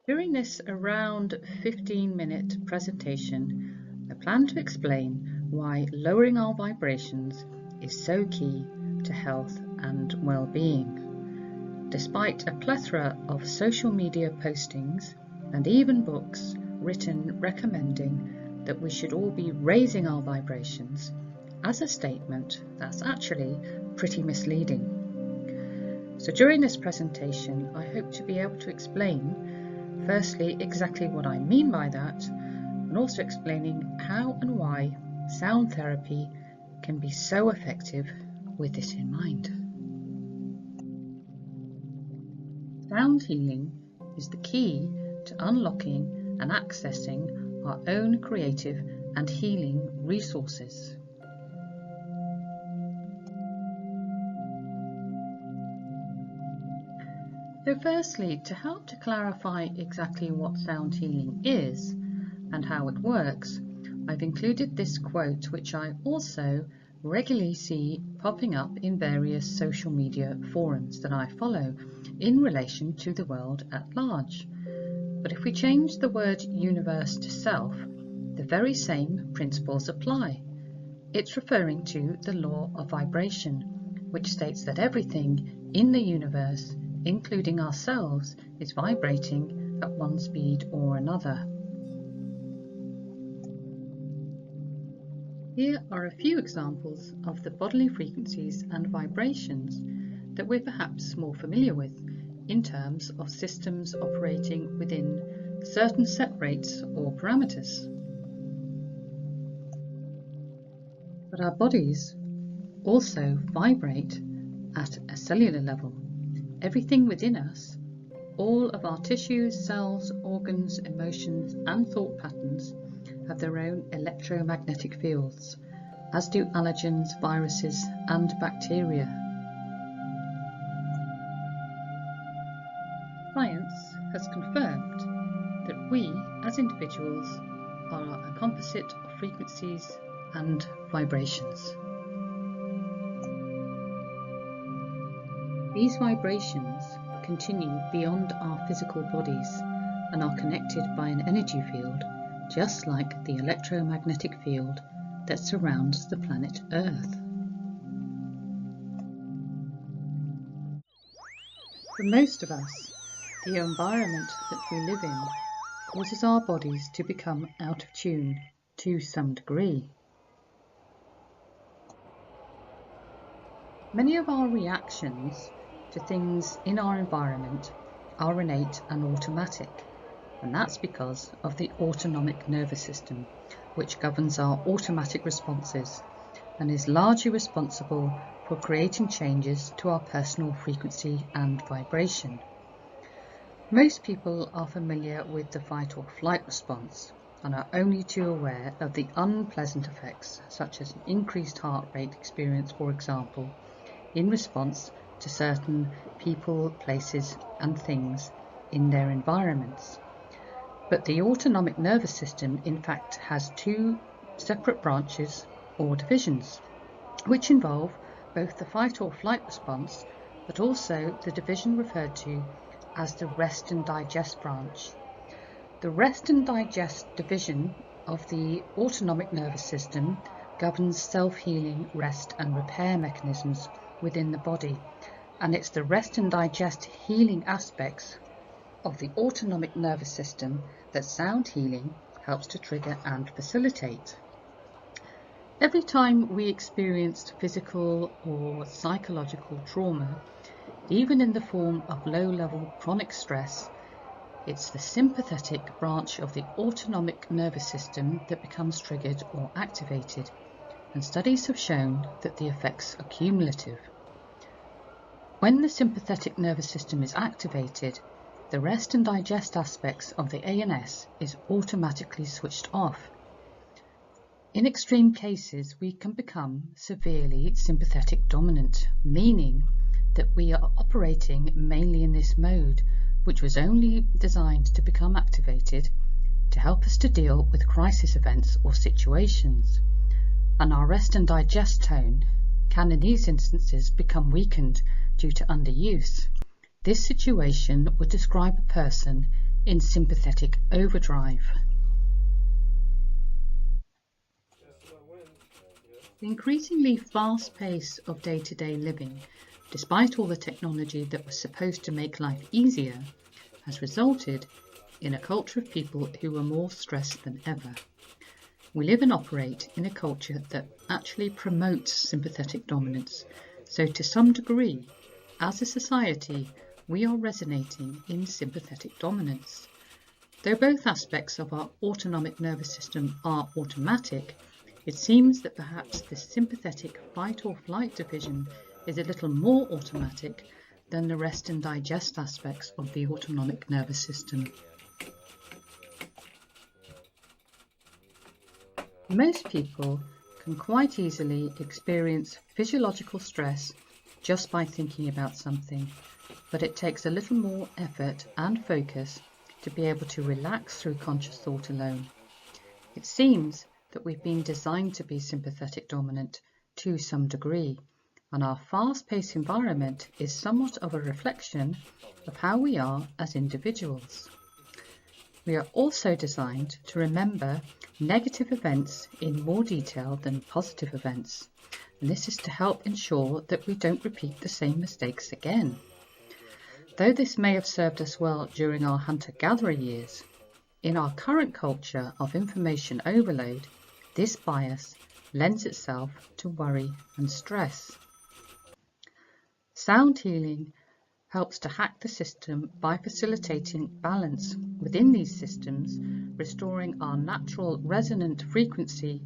During this around 15-minute presentation, I plan to explain why lowering our vibrations is so key to health and well-being. Despite a plethora of social media postings and even books written recommending that we should all be raising our vibrations, as a statement that's actually pretty misleading. So during this presentation, I hope to be able to explain, firstly, exactly what I mean by that, and also explaining how and why sound therapy can be so effective with this in mind. Sound healing is the key to unlocking and accessing our own creative and healing resources. So firstly, to help to clarify exactly what sound healing is and how it works, I've included this quote, which I also regularly see popping up in various social media forums that I follow in relation to the world at large. But if we change the word universe to self, the very same principles apply. It's referring to the law of vibration, which states that everything in the universe, including ourselves, is vibrating at one speed or another. Here are a few examples of the bodily frequencies and vibrations that we're perhaps more familiar with in terms of systems operating within certain set rates or parameters. But our bodies also vibrate at a cellular level. Everything within us, all of our tissues, cells, organs, emotions and thought patterns have their own electromagnetic fields, as do allergens, viruses and bacteria. Science has confirmed that we as individuals are a composite of frequencies and vibrations. These vibrations continue beyond our physical bodies and are connected by an energy field, just like the electromagnetic field that surrounds the planet Earth. For most of us, the environment that we live in causes our bodies to become out of tune to some degree. Many of our reactions to things in our environment are innate and automatic, and that's because of the autonomic nervous system, which governs our automatic responses and is largely responsible for creating changes to our personal frequency and vibration. Most people are familiar with the fight or flight response and are only too aware of the unpleasant effects, such as an increased heart rate experience, for example, in response to certain people, places and things in their environments. But the autonomic nervous system in fact has two separate branches or divisions, which involve both the fight or flight response, but also the division referred to as the rest and digest branch. The rest and digest division of the autonomic nervous system governs self-healing, rest and repair mechanisms within the body, and it's the rest and digest healing aspects of the autonomic nervous system that sound healing helps to trigger and facilitate. Every time we experience physical or psychological trauma, even in the form of low-level chronic stress, it's the sympathetic branch of the autonomic nervous system that becomes triggered or activated, and studies have shown that the effects are cumulative. When the sympathetic nervous system is activated, the rest and digest aspects of the ANS is automatically switched off. In extreme cases, we can become severely sympathetic dominant, meaning that we are operating mainly in this mode, which was only designed to become activated to help us to deal with crisis events or situations. And our rest and digest tone can in these instances become weakened due to underuse. This situation would describe a person in sympathetic overdrive. The increasingly fast pace of day-to-day living, despite all the technology that was supposed to make life easier, has resulted in a culture of people who are more stressed than ever. We live and operate in a culture that actually promotes sympathetic dominance, so to some degree, as a society, we are resonating in sympathetic dominance. Though both aspects of our autonomic nervous system are automatic, it seems that perhaps the sympathetic fight or flight division is a little more automatic than the rest and digest aspects of the autonomic nervous system. Most people can quite easily experience physiological stress just by thinking about something, but it takes a little more effort and focus to be able to relax through conscious thought alone. It seems that we've been designed to be sympathetic dominant to some degree, and our fast-paced environment is somewhat of a reflection of how we are as individuals. We are also designed to remember negative events in more detail than positive events, and this is to help ensure that we don't repeat the same mistakes again. Though this may have served us well during our hunter-gatherer years, in our current culture of information overload, this bias lends itself to worry and stress. Sound healing helps to hack the system by facilitating balance within these systems, restoring our natural resonant frequency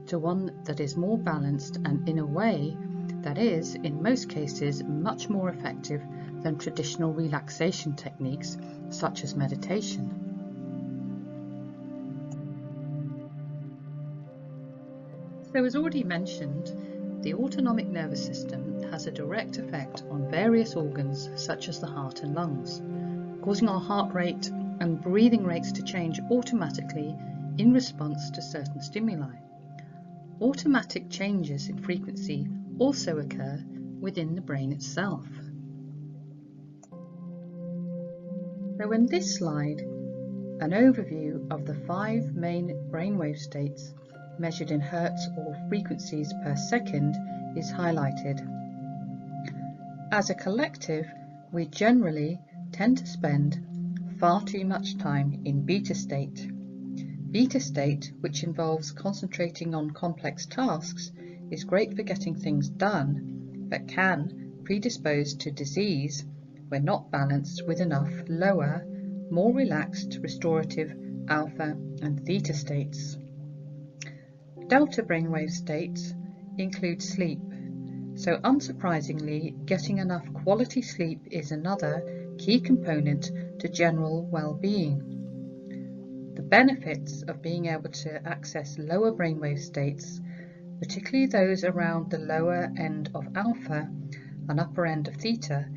to one that is more balanced and in a way that is, in most cases, much more effective than traditional relaxation techniques such as meditation. So, as already mentioned, the autonomic nervous system has a direct effect on various organs such as the heart and lungs, causing our heart rate and breathing rates to change automatically in response to certain stimuli. Automatic changes in frequency also occur within the brain itself. So in this slide, an overview of the 5 main brainwave states measured in Hertz or frequencies per second is highlighted. As a collective, we generally tend to spend far too much time in beta state. Beta state, which involves concentrating on complex tasks, is great for getting things done, but can predispose to disease when not balanced with enough lower, more relaxed, restorative alpha and theta states. Delta brainwave states include sleep, so unsurprisingly, getting enough quality sleep is another key component to general well-being. The benefits of being able to access lower brainwave states, particularly those around the lower end of alpha and upper end of theta,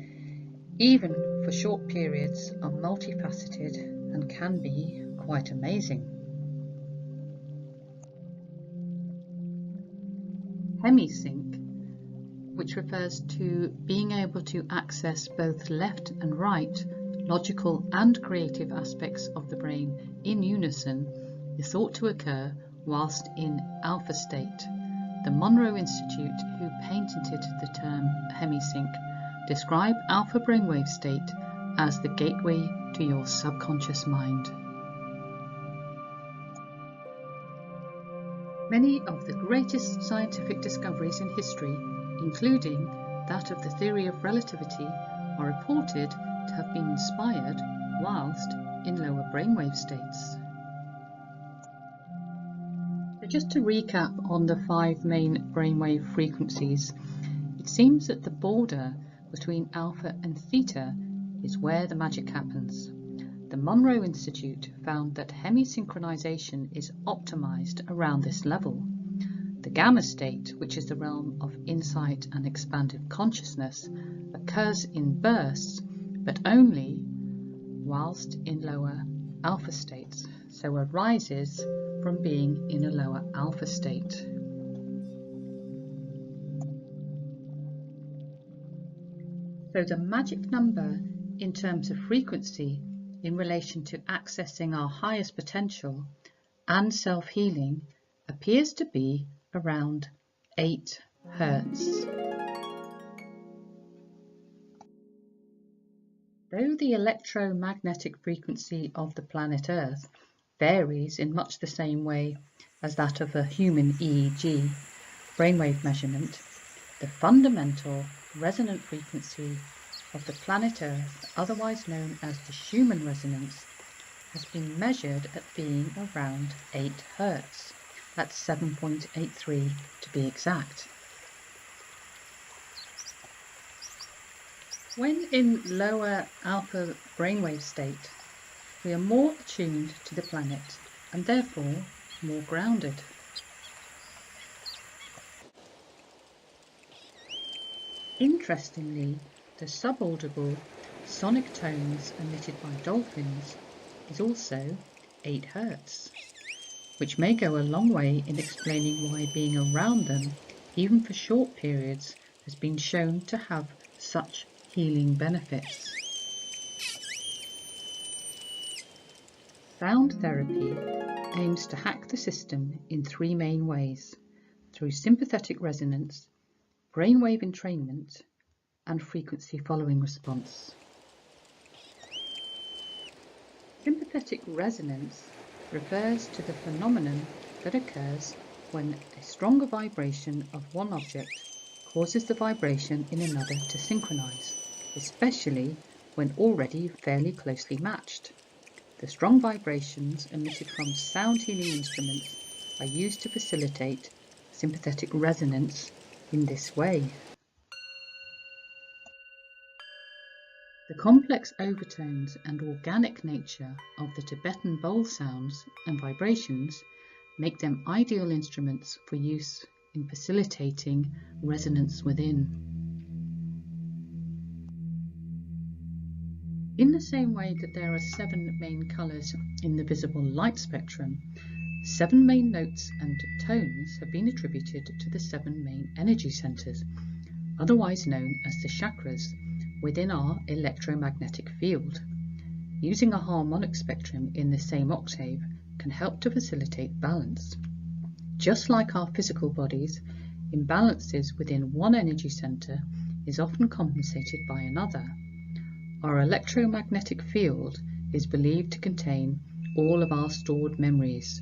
even for short periods, are multifaceted and can be quite amazing. Hemisync, which refers to being able to access both left and right, logical and creative aspects of the brain in unison, is thought to occur whilst in alpha state. The Monroe Institute, who patented the term hemisync, describe alpha brainwave state as the gateway to your subconscious mind. Many of the greatest scientific discoveries in history, including that of the theory of relativity, are reported to have been inspired whilst in lower brainwave states. So just to recap on the 5 main brainwave frequencies, it seems that the border between alpha and theta is where the magic happens. The Monroe Institute found that hemisynchronization is optimized around this level. The gamma state, which is the realm of insight and expanded consciousness, occurs in bursts, but only whilst in lower alpha states, so arises from being in a lower alpha state. So the magic number in terms of frequency in relation to accessing our highest potential and self-healing appears to be around 8 Hertz. Though the electromagnetic frequency of the planet Earth varies in much the same way as that of a human EEG brainwave measurement, the fundamental resonant frequency of the planet Earth, otherwise known as the Schumann resonance, has been measured at being around 8 Hertz. That's 7.83 to be exact. When in lower alpha brainwave state, we are more attuned to the planet and therefore more grounded. Interestingly, the subaudible sonic tones emitted by dolphins is also 8 Hertz, which may go a long way in explaining why being around them, even for short periods, has been shown to have such healing benefits. Sound therapy aims to hack the system in 3 main ways: through sympathetic resonance, brainwave entrainment, and frequency following response. Sympathetic resonance refers to the phenomenon that occurs when a stronger vibration of one object causes the vibration in another to synchronize, especially when already fairly closely matched. The strong vibrations emitted from sound healing instruments are used to facilitate sympathetic resonance in this way. The complex overtones and organic nature of the Tibetan bowl sounds and vibrations make them ideal instruments for use in facilitating resonance within. In the same way that there are 7 main colours in the visible light spectrum, 7 main notes and tones have been attributed to the 7 main energy centres, otherwise known as the chakras, within our electromagnetic field. Using a harmonic spectrum in the same octave can help to facilitate balance. Just like our physical bodies, imbalances within one energy centre is often compensated by another. Our electromagnetic field is believed to contain all of our stored memories,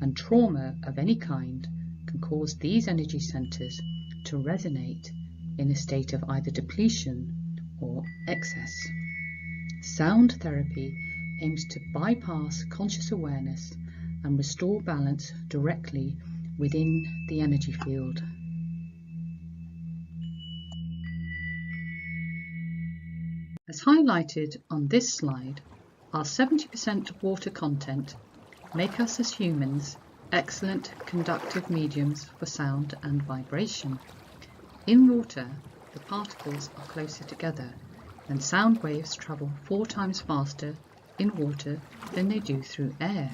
and trauma of any kind can cause these energy centres to resonate in a state of either depletion or excess. Sound therapy aims to bypass conscious awareness and restore balance directly within the energy field. As highlighted on this slide, our 70% water content make us as humans excellent conductive mediums for sound and vibration. In water, the particles are closer together, and sound waves travel 4 times faster in water than they do through air.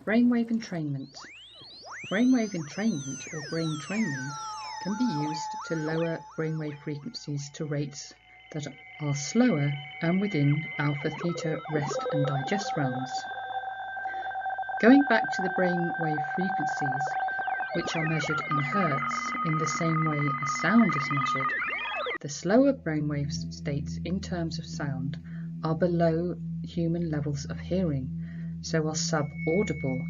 Brainwave entrainment. Brainwave entrainment, or brain training, can be used to lower brainwave frequencies to rates that are slower and within alpha-theta rest and digest realms. Going back to the brainwave frequencies, which are measured in Hertz in the same way as sound is measured, the slower brainwave states in terms of sound are below human levels of hearing, so are subaudible.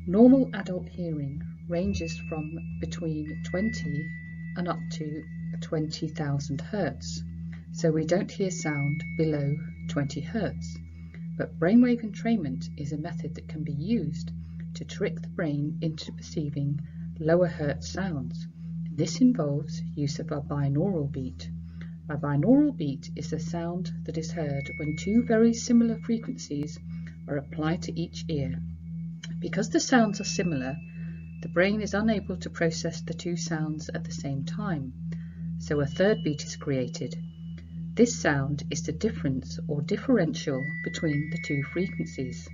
Normal adult hearing ranges from between 20 and up to 20,000 Hertz, so we don't hear sound below 20 Hertz. But brainwave entrainment is a method that can be used to trick the brain into perceiving lower Hertz sounds. This involves use of a binaural beat. A binaural beat is the sound that is heard when 2 very similar frequencies are applied to each ear. Because the sounds are similar, the brain is unable to process the 2 sounds at the same time, so a third beat is created. This sound is the difference or differential between the 2 frequencies.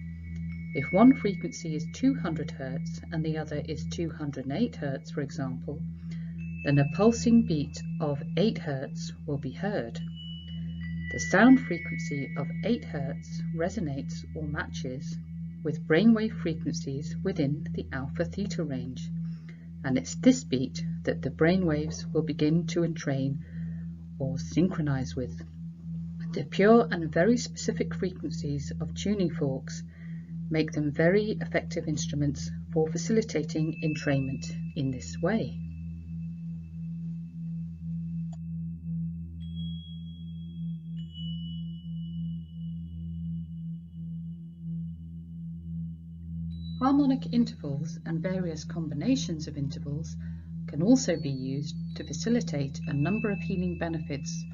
If one frequency is 200 Hz and the other is 208 Hz, for example, then a pulsing beat of 8 Hertz will be heard. The sound frequency of 8 Hertz resonates or matches with brainwave frequencies within the alpha-theta range, and it's this beat that the brainwaves will begin to entrain or synchronize with. The pure and very specific frequencies of tuning forks make them very effective instruments for facilitating entrainment in this way. Harmonic intervals and various combinations of intervals can also be used to facilitate a number of healing benefits,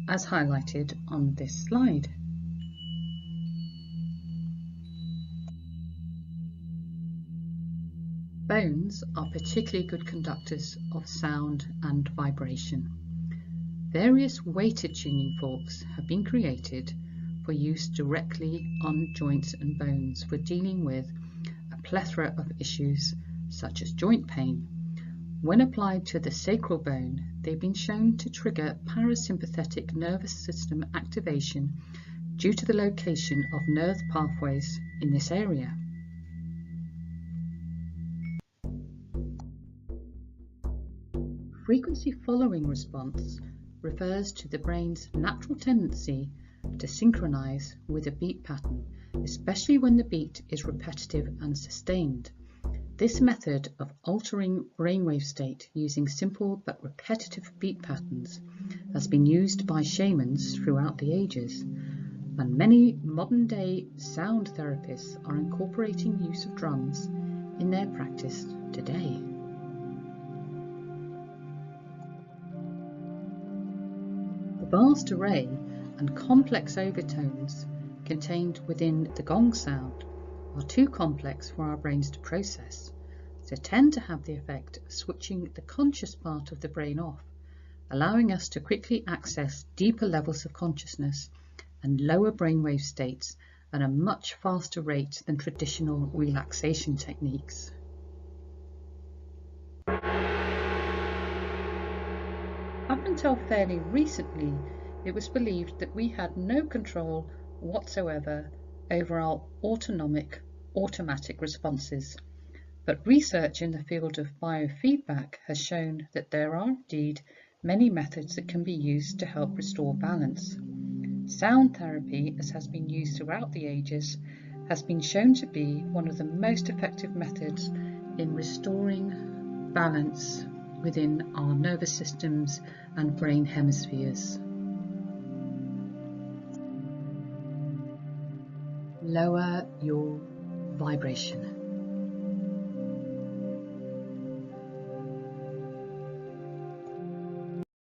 as highlighted on this slide. Bones are particularly good conductors of sound and vibration. Various weighted tuning forks have been created for use directly on joints and bones for dealing with a plethora of issues such as joint pain. When applied to the sacral bone, they've been shown to trigger parasympathetic nervous system activation due to the location of nerve pathways in this area. Frequency following response refers to the brain's natural tendency to synchronize with a beat pattern, especially when the beat is repetitive and sustained. This method of altering brainwave state using simple but repetitive beat patterns has been used by shamans throughout the ages, and many modern-day sound therapists are incorporating use of drums in their practice today. The vast array and complex overtones contained within the gong sound are too complex for our brains to process, so tend to have the effect of switching the conscious part of the brain off, allowing us to quickly access deeper levels of consciousness and lower brainwave states at a much faster rate than traditional relaxation techniques. Up until fairly recently, it was believed that we had no control whatsoever over our automatic responses. But research in the field of biofeedback has shown that there are indeed many methods that can be used to help restore balance. Sound therapy, as has been used throughout the ages, has been shown to be one of the most effective methods in restoring balance within our nervous systems and brain hemispheres. Lower your vibration.